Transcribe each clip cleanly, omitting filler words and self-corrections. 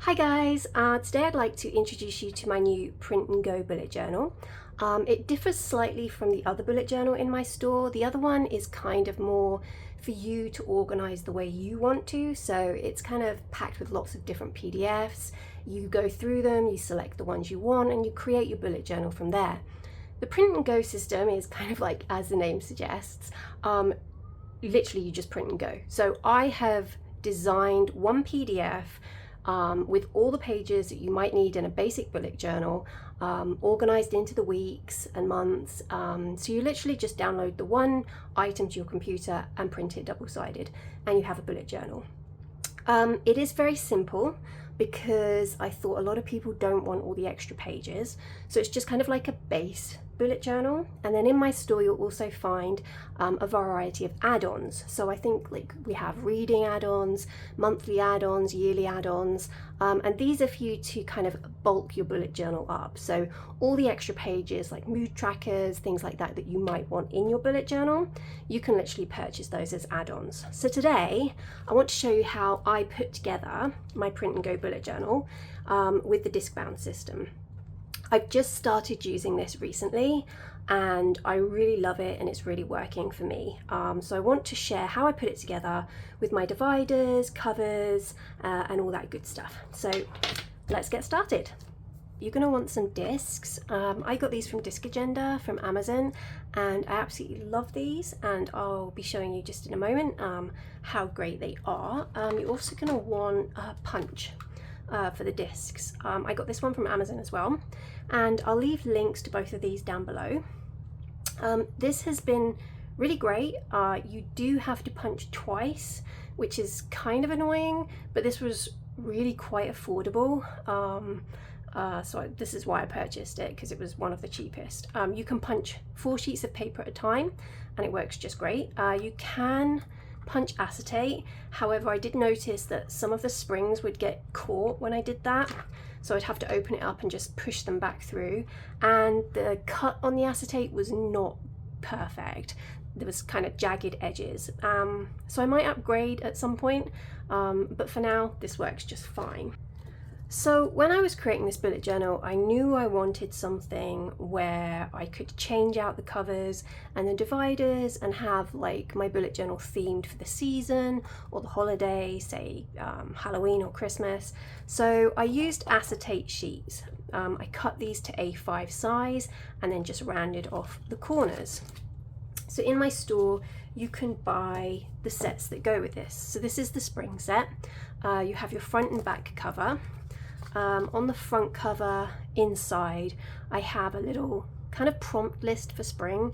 Hi guys, today I'd like to introduce you to my new Print and Go bullet journal. It differs slightly from the other bullet journal in my store. The other one is kind of more for you to organize the way you want to, so it's kind of packed with lots of different PDFs. You go through them, you select the ones you want, and you create your bullet journal from there. The Print and Go system is kind of like, as the name suggests, literally you just print and go. So I have designed one PDF with all the pages that you might need in a basic bullet journal, organized into the weeks and months. So you literally just download the one item to your computer and print it double-sided, and you have a bullet journal. It is very simple because I thought a lot of people don't want all the extra pages, so it's just kind of like a base bullet journal. And then in my store you'll also find a variety of add-ons. So I think like we have reading add-ons, monthly add-ons, yearly add-ons, and these are for you to kind of bulk your bullet journal up. So all the extra pages like mood trackers, things like that you might want in your bullet journal, you can literally purchase those as add-ons. So today I want to show you how I put together my Print and Go bullet journal with the disc bound system. I've just started using this recently and I really love it and it's really working for me. So I want to share how I put it together with my dividers, covers, and all that good stuff. So let's get started. You're going to want some discs. I got these from Disc Agenda from Amazon and I absolutely love these, and I'll be showing you just in a moment how great they are. You're also going to want a punch for the discs. I got this one from Amazon as well, and I'll leave links to both of these down below. This has been really great. You do have to punch twice, which is kind of annoying, but this was really quite affordable. So this is why I purchased it, because it was one of the cheapest. You can punch 4 sheets of paper at a time and it works just great. You can punch acetate, however I did notice that some of the springs would get caught when I did that, so I'd have to open it up and just push them back through, and the cut on the acetate was not perfect. There was kind of jagged edges, so I might upgrade at some point, but for now this works just fine. So when I was creating this bullet journal, I knew I wanted something where I could change out the covers and the dividers and have like my bullet journal themed for the season or the holiday, say Halloween or Christmas. So I used acetate sheets. I cut these to A5 size and then just rounded off the corners. So in my store, you can buy the sets that go with this. So this is the spring set. You have your front and back cover. On the front cover inside I have a little kind of prompt list for spring,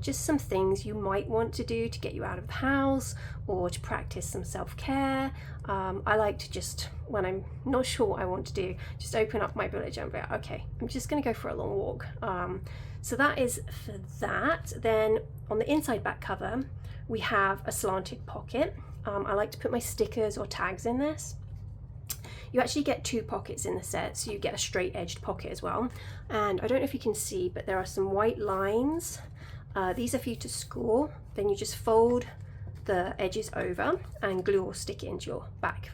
just some things you might want to do to get you out of the house or to practice some self-care. I like to just, when I'm not sure what I want to do, just open up my bullet journal and be like, okay, I'm just going to go for a long walk. So that is for that. Then on the inside back cover we have a slanted pocket. I like to put my stickers or tags in this. You actually get 2 pockets in the set, so you get a straight edged pocket as well. And I don't know if you can see, but there are some white lines. These are for you to score. Then you just fold the edges over and glue or stick it into your back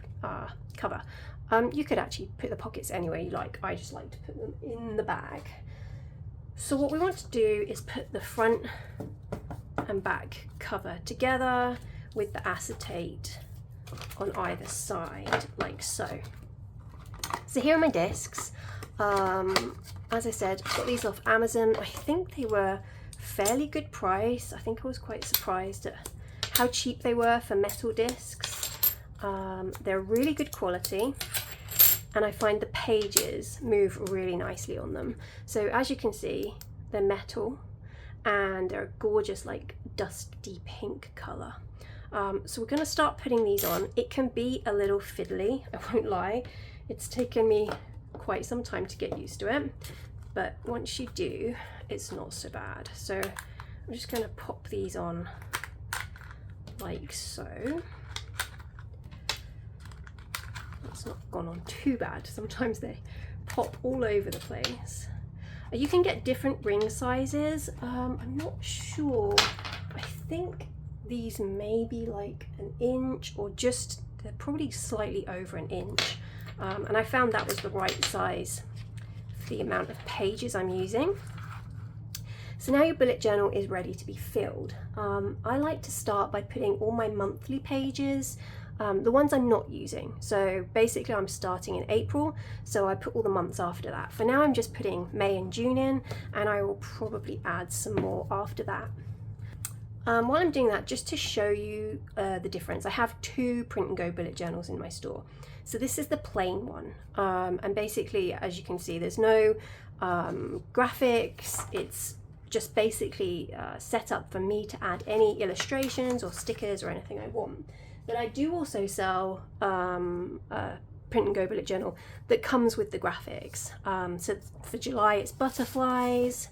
cover. You could actually put the pockets anywhere you like. I just like to put them in the bag. So what we want to do is put the front and back cover together with the acetate on either side, like so. So here are my discs. As I said, got these off Amazon. I think they were fairly good price. I think I was quite surprised at how cheap they were for metal discs. They're really good quality, and I find the pages move really nicely on them. So as you can see, they're metal and they're a gorgeous like dusty pink colour. So we're going to start putting these on. It can be a little fiddly, I won't lie. It's taken me quite some time to get used to it, but once you do, it's not so bad. So I'm just going to pop these on like so. That's not gone on too bad. Sometimes they pop all over the place. You can get different ring sizes. I'm not sure. I think these may be like an inch, or just, they're probably slightly over an inch. and I found that was the right size for the amount of pages I'm using. So now your bullet journal is ready to be filled. I like to start by putting all my monthly pages, the ones I'm not using. So basically I'm starting in April, so I put all the months after that. For now I'm just putting May and June in, and I will probably add some more after that. While I'm doing that, just to show you the difference, I have two Print and Go bullet journals in my store. So this is the plain one, and basically, as you can see, there's no graphics. It's just basically set up for me to add any illustrations or stickers or anything I want. But I do also sell a Print and Go bullet journal that comes with the graphics. So for July it's butterflies,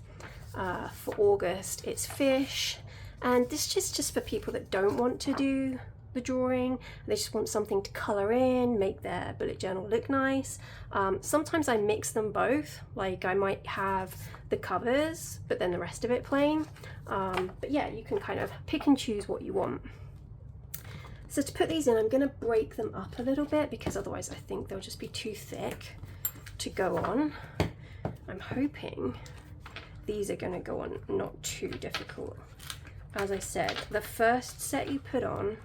for August it's fish, and this is just for people that don't want to do the drawing. They just want something to colour in, make their bullet journal look nice. Sometimes I mix them both, like I might have the covers but then the rest of it plain. But yeah, you can kind of pick and choose what you want. So to put these in, I'm going to break them up a little bit because otherwise I think they'll just be too thick to go on. I'm hoping these are going to go on not too difficult. As I said, the first set you put on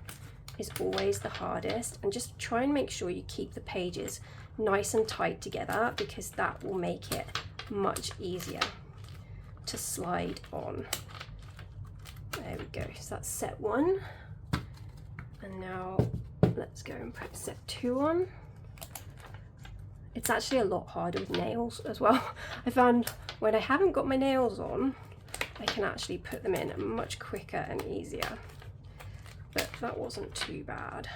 is always the hardest, and just try and make sure you keep the pages nice and tight together because that will make it much easier to slide on. There we go, so that's set one. And now let's go and put set two on. It's actually a lot harder with nails as well. I found when I haven't got my nails on, I can actually put them in much quicker and easier. But that wasn't too bad.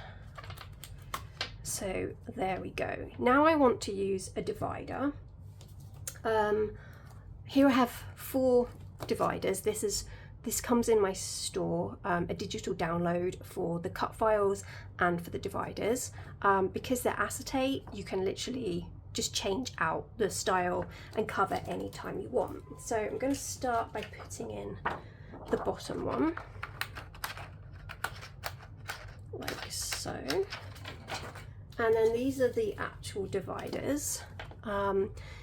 So there we go. Now I want to use a divider. Here I have 4 dividers. This comes in my store, a digital download for the cut files and for the dividers. Because they're acetate, you can literally just change out the style and cover anytime you want. So I'm going to start by putting in the bottom one, like so. And then these are the actual dividers.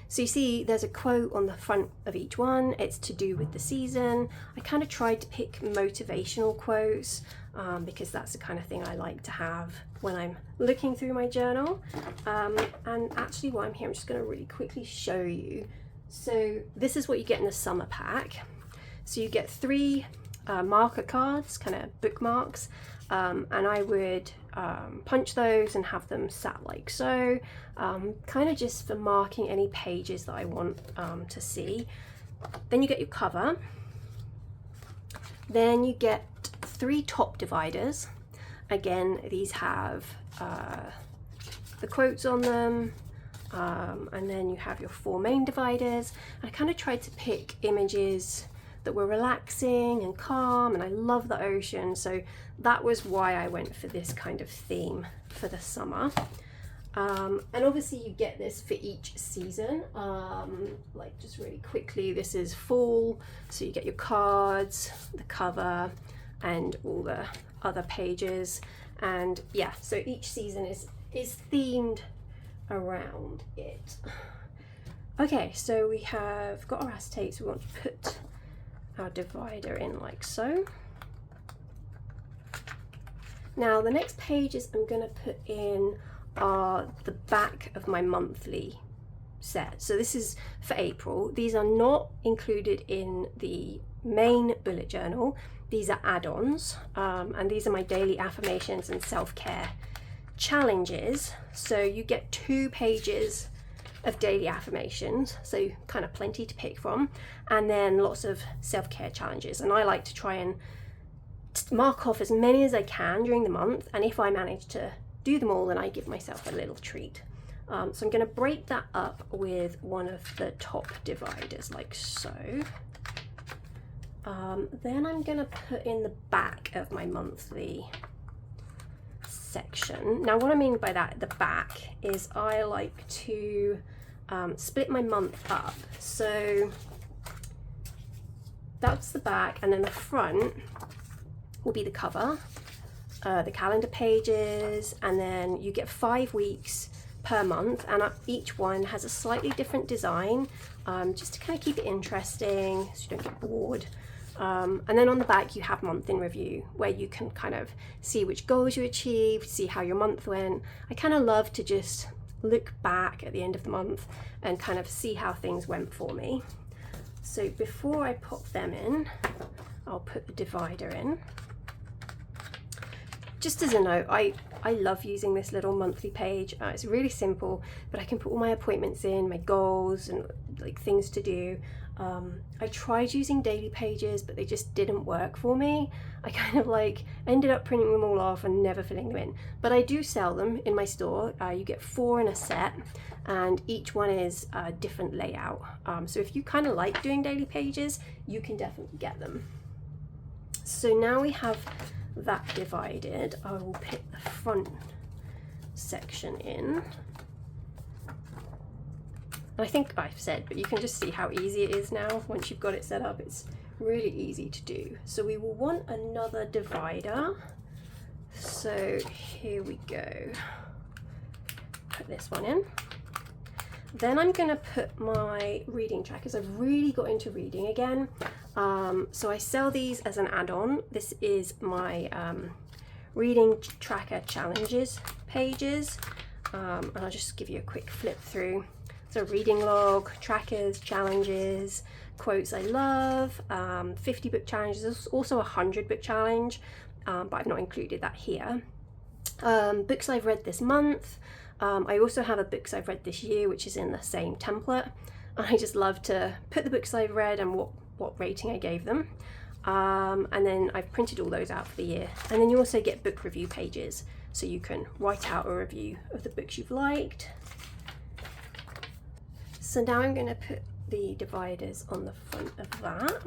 So you see there's a quote on the front of each one. It's to do with the season. I kind of tried to pick motivational quotes because that's the kind of thing I like to have when I'm looking through my journal. And actually while I'm here, I'm just going to really quickly show you. So this is what you get in the summer pack. So you get 3 marker cards, kind of bookmarks, and I would punch those and have them sat like so, kind of just for marking any pages that I want to see. Then you get your cover. Then you get 3 top dividers. Again, these have the quotes on them, and then you have your 4 main dividers. I kind of tried to pick images that were relaxing and calm, and I love the ocean, so that was why I went for this kind of theme for the summer. And obviously you get this for each season. Like just really quickly, this is fall, so you get your cards, the cover, and all the other pages. And yeah, so each season is themed around it. Okay, so we have got our acetate, so we want to put our divider in like so. Now the next pages I'm going to put in are the back of my monthly set. So this is for April. These are not included in the main bullet journal. These are add-ons, and these are my daily affirmations and self-care challenges. So you get 2 pages of daily affirmations, so kind of plenty to pick from, and then lots of self-care challenges. And I like to try and mark off as many as I can during the month, and if I manage to do them all, then I give myself a little treat. So I'm going to break that up with one of the top dividers like so. Then I'm going to put in the back of my monthly section. Now what I mean by that, the back, is I like to split my month up. So that's the back, and then the front will be the cover, the calendar pages, and then you get 5 weeks per month, and each one has a slightly different design, just to kind of keep it interesting so you don't get bored. And then on the back you have month in review, where you can kind of see which goals you achieved, see how your month went. I kind of love to just look back at the end of the month and kind of see how things went for me. So before I pop them in, I'll put the divider in. Just as a note, I love using this little monthly page. It's really simple, but I can put all my appointments in, my goals, and like things to do. I tried using daily pages, but they just didn't work for me. I kind of like ended up printing them all off and never filling them in. But I do sell them in my store. You get 4 in a set, and each one is a different layout. So if you kind of like doing daily pages, you can definitely get them. So now we have that divided. I will put the front section in. I think I've said, but you can just see how easy it is now. Once you've got it set up, it's really easy to do. So we will want another divider. So here we go. Put this one in. Then I'm going to put my reading trackers. I've really got into reading again. So I sell these as an add-on. This is my reading tracker challenges pages. And I'll just give you a quick flip through. So reading log, trackers, challenges, quotes I love, 50 book challenges. There's also a 100 book challenge, but I've not included that here. Books I've read this month. I also have a books I've read this year, which is in the same template. I just love to put the books I've read and what rating I gave them. And then I've printed all those out for the year. And then you also get book review pages, so you can write out a review of the books you've liked. So now I'm going to put the dividers on the front of that.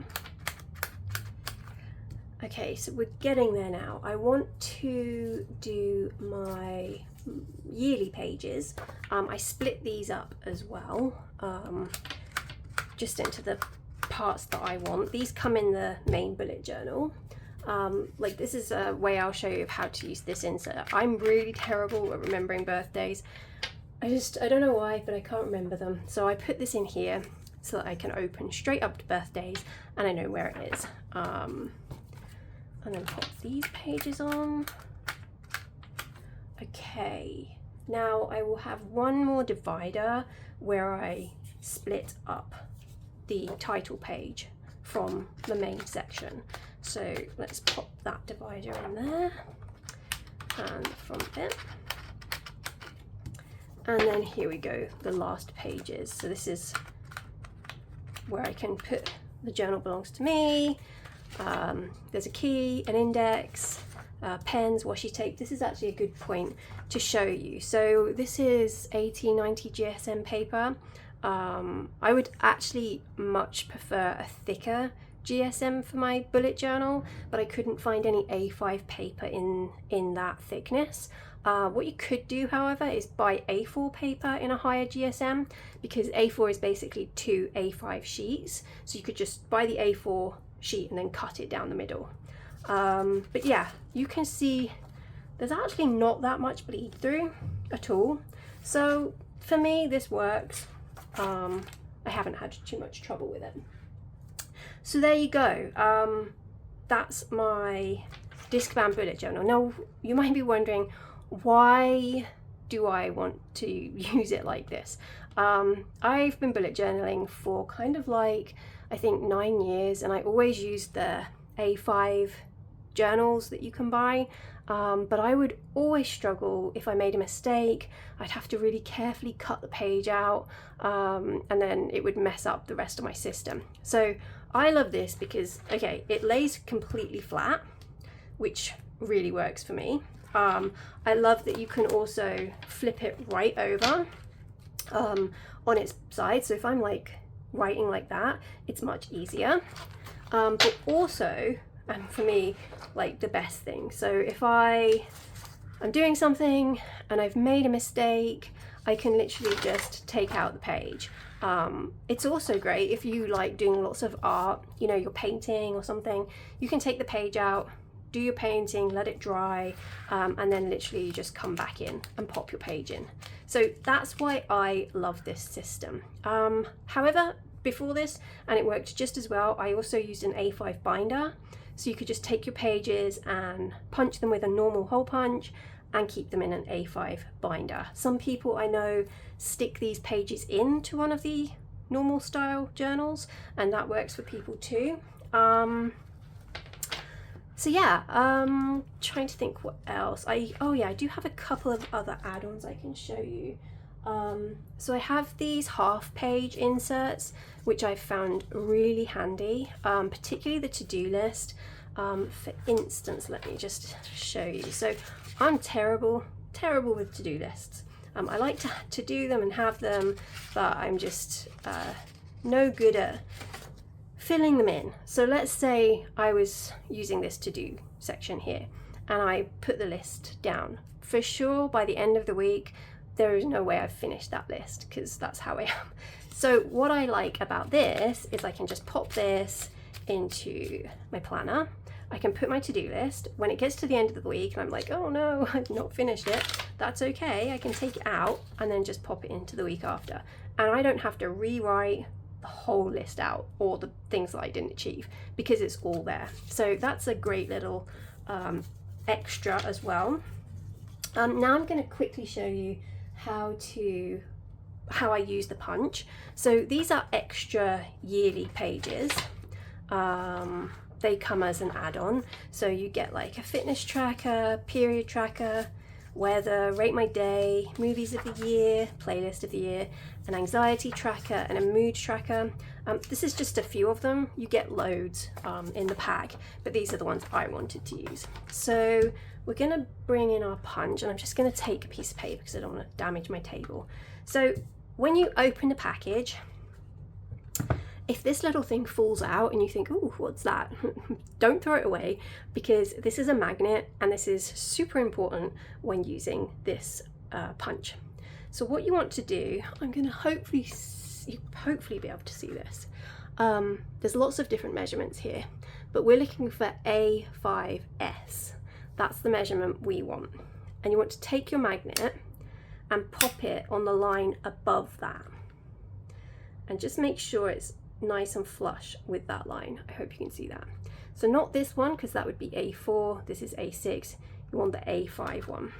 Okay, so we're getting there now. I want to do my yearly pages. I split these up as well, just into the parts that I want. These come in the main bullet journal. Like this is a way I'll show you of how to use this insert. I'm really terrible at remembering birthdays. I don't know why, but I can't remember them. So I put this in here so that I can open straight up to birthdays and I know where it is. And then pop these pages on. Okay, now I will have one more divider where I split up the title page from the main section. So let's pop that divider in there and the front bit. And then here we go, the last pages. So this is where I can put the journal belongs to me. There's a key, an index, pens, washi tape. This is actually a good point to show you. So this is 80/90 GSM paper. I would actually much prefer a thicker GSM for my bullet journal, but I couldn't find any A5 paper in that thickness. What you could do, however, is buy A4 paper in a higher GSM, because A4 is basically 2 A5 sheets. So you could just buy the A4 sheet and then cut it down the middle. But yeah, you can see there's actually not that much bleed through at all. So for me, this works. I haven't had too much trouble with it. So there you go. That's my discbound bullet journal. Now you might be wondering, why do I want to use it like this? I've been bullet journaling for kind of like, I think 9 years, and I always used the A5 journals that you can buy, but I would always struggle if I made a mistake. I'd have to really carefully cut the page out, and then it would mess up the rest of my system. So I love this because, okay, it lays completely flat, which really works for me. I love that you can also flip it right over on its side. So if I'm like writing like that, it's much easier. But also, and for me, like the best thing. So if I'm doing something and I've made a mistake, I can literally just take out the page. It's also great if you like doing lots of art, you know, you're painting or something, you can take the page out, do your painting, let it dry, and then literally you just come back in and pop your page in. So that's why I love this system. However, before this, and it worked just as well, I also used an A5 binder. So you could just take your pages and punch them with a normal hole punch and keep them in an A5 binder. Some people I know stick these pages into one of the normal style journals, and that works for people too. So yeah, trying to think what else. Oh yeah, I do have a couple of other add-ons I can show you. So I have these half page inserts, which I found really handy, particularly the to-do list. For instance, let me just show you. So I'm terrible with to-do lists. I like to do them and have them, but I'm just no good at filling them in. So let's say I was using this to-do section here and I put the list down. For sure, by the end of the week, there is no way I've finished that list, because that's how I am. So what I like about this is I can just pop this into my planner. I can put my to-do list. When it gets to the end of the week and I'm like, oh no, I've not finished it, that's okay. I can take it out and then just pop it into the week after. And I don't have to rewrite the whole list out or the things that I didn't achieve, because it's all there. So that's a great little extra as well. Now I'm going to quickly show you how I use the punch. So these are extra yearly pages. They come as an add-on, so you get like a fitness tracker, period tracker, weather, rate my day, movies of the year, playlist of the year, an anxiety tracker, and a mood tracker. This is just a few of them. You get loads in the pack, but these are the ones I wanted to use. So we're going to bring in our punch, and I'm just going to take a piece of paper because I don't want to damage my table. So when you open the package, if this little thing falls out and you think, oh, what's that? Don't throw it away, because this is a magnet and this is super important when using this punch. So what you want to do, I'm going to hopefully be able to see this. There's lots of different measurements here, but we're looking for A5S. That's the measurement we want. And you want to take your magnet and pop it on the line above that. And just make sure it's nice and flush with that line. I hope you can see that. So not this one, because that would be A4. This is A6. You want the A5 one.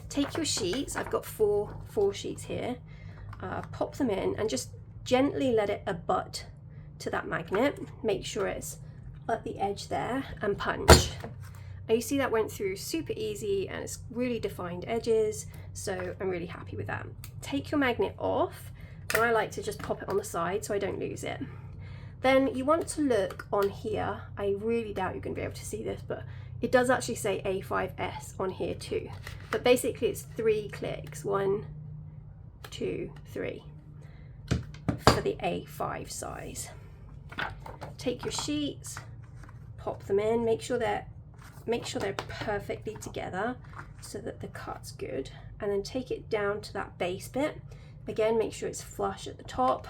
Take your sheets. I've got four sheets here. Pop them in and just gently let it abut to that magnet. Make sure it's at the edge there and punch. And you see that went through super easy and it's really defined edges. So I'm really happy with that. Take your magnet off. And I like to just pop it on the side so I don't lose it. Then you want to look on here. I really doubt you're going to be able to see this, but it does actually say A5S on here too. But basically it's 3 clicks, 1, 2, 3, for the A5 size. Take your sheets, pop them in, make sure they're perfectly together so that the cut's good, and then take it down to that base bit. Again, make sure it's flush at the top,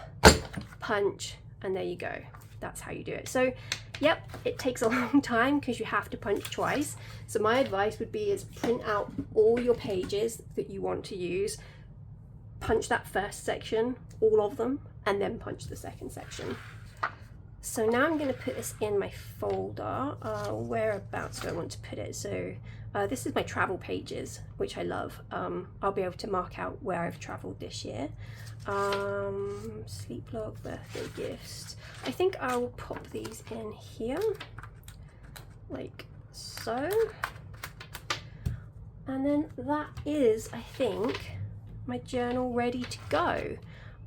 punch, and there you go. That's how you do it. So, yep, it takes a long time because you have to punch twice. So my advice would be is print out all your pages that you want to use, punch that first section, all of them, and then punch the second section. So now I'm going to put this in my folder. Whereabouts do I want to put it? So this is my travel pages, which I love. I'll be able to mark out where I've traveled this year. Sleep log, birthday gifts. I think I'll pop these in here, like so. And then that is, I think, my journal ready to go.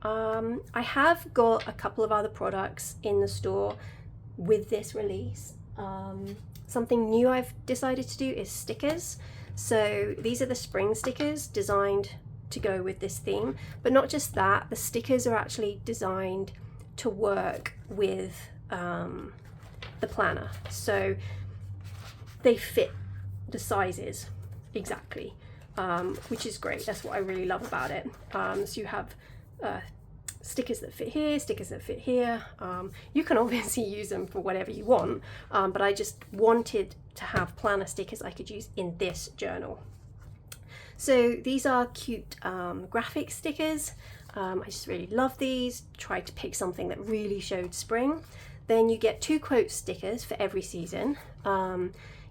I have got a couple of other products in the store with this release. Something new I've decided to do is stickers. So these are the spring stickers designed to go with this theme, but not just that, the stickers are actually designed to work with the planner. So they fit the sizes exactly, which is great. That's what I really love about it. So you have stickers that fit here, stickers that fit here. You can obviously use them for whatever you want, but I just wanted to have planner stickers I could use in this journal. So these are cute graphic stickers. I just really love these. Tried to pick something that really showed spring. Then you get 2 quote stickers for every season.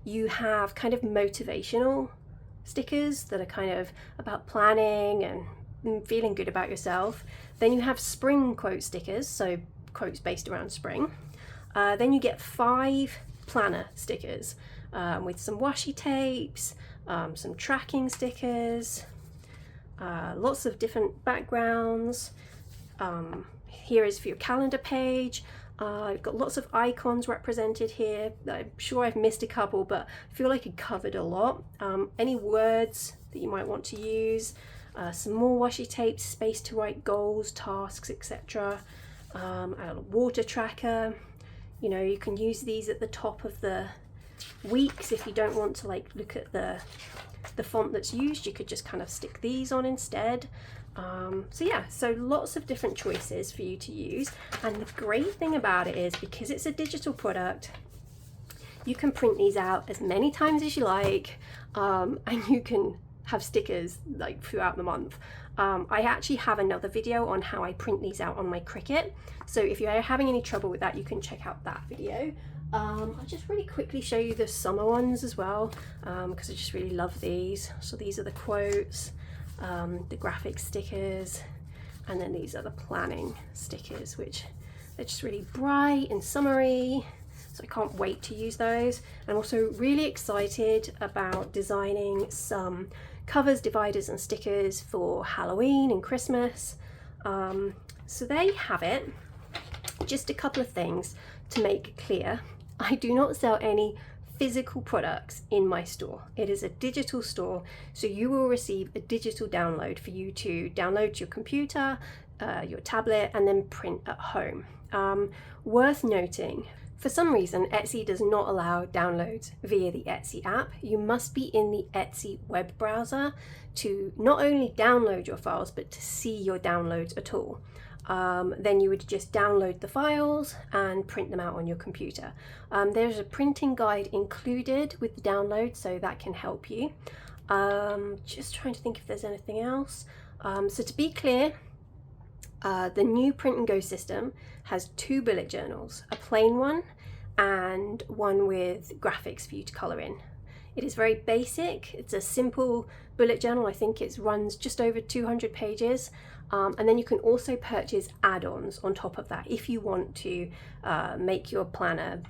You have kind of motivational stickers that are kind of about planning and feeling good about yourself. Then you have spring quote stickers, so quotes based around spring. Then you get 5 planner stickers with some washi tapes, some tracking stickers, lots of different backgrounds. Here is for your calendar page. I've got lots of icons represented here. I'm sure I've missed a couple, but I feel like I covered a lot. Any words that you might want to use, some more washi tapes, space to write goals, tasks, etc. A water tracker. You know, you can use these at the top of the weeks if you don't want to like look at the font that's used. You could just kind of stick these on instead. So yeah, so lots of different choices for you to use, and the great thing about it is because it's a digital product, you can print these out as many times as you like, and you can have stickers like throughout the month. I actually have another video on how I print these out on my Cricut, so if you're having any trouble with that, you can check out that video. I'll just really quickly show you the summer ones as well, because I just really love these. So these are the quotes, the graphic stickers, and then these are the planning stickers, which they're just really bright and summery, so I can't wait to use those. I'm also really excited about designing some covers, dividers and stickers for Halloween and Christmas. So there you have it. Just a couple of things to make clear. I do not sell any physical products in my store. It is a digital store, so you will receive a digital download for you to download to your computer, your tablet, and then print at home. Worth noting, for some reason Etsy does not allow downloads via the Etsy app. You must be in the Etsy web browser to not only download your files but to see your downloads at all. Then you would just download the files and print them out on your computer. There's a printing guide included with the download, so that can help you. Just trying to think if there's anything else. So to be clear, the new Print and Go system has 2 bullet journals, a plain one and one with graphics for you to colour in. It is very basic. It's a simple bullet journal. I think it runs just over 200 pages. And then you can also purchase add-ons on top of that if you want to make your planner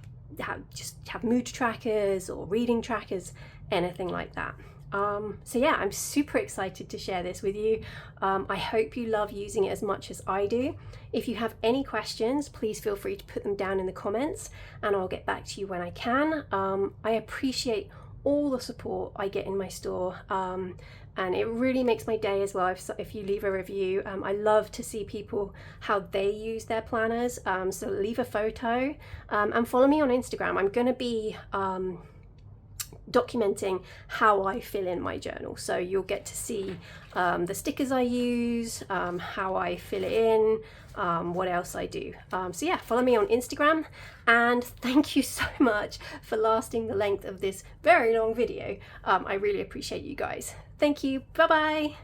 just have mood trackers or reading trackers, anything like that. So yeah, I'm super excited to share this with you. I hope you love using it as much as I do. If you have any questions, please feel free to put them down in the comments and I'll get back to you when I can. I appreciate all the support I get in my store, and it really makes my day as well if you leave a review. I love to see people how they use their planners, so leave a photo and follow me on Instagram. I'm going to be documenting how I fill in my journal, so you'll get to see the stickers I use, how I fill it in, what else I do. So yeah, follow me on Instagram, and thank you so much for lasting the length of this very long video. I really appreciate you guys. Thank you. Bye bye.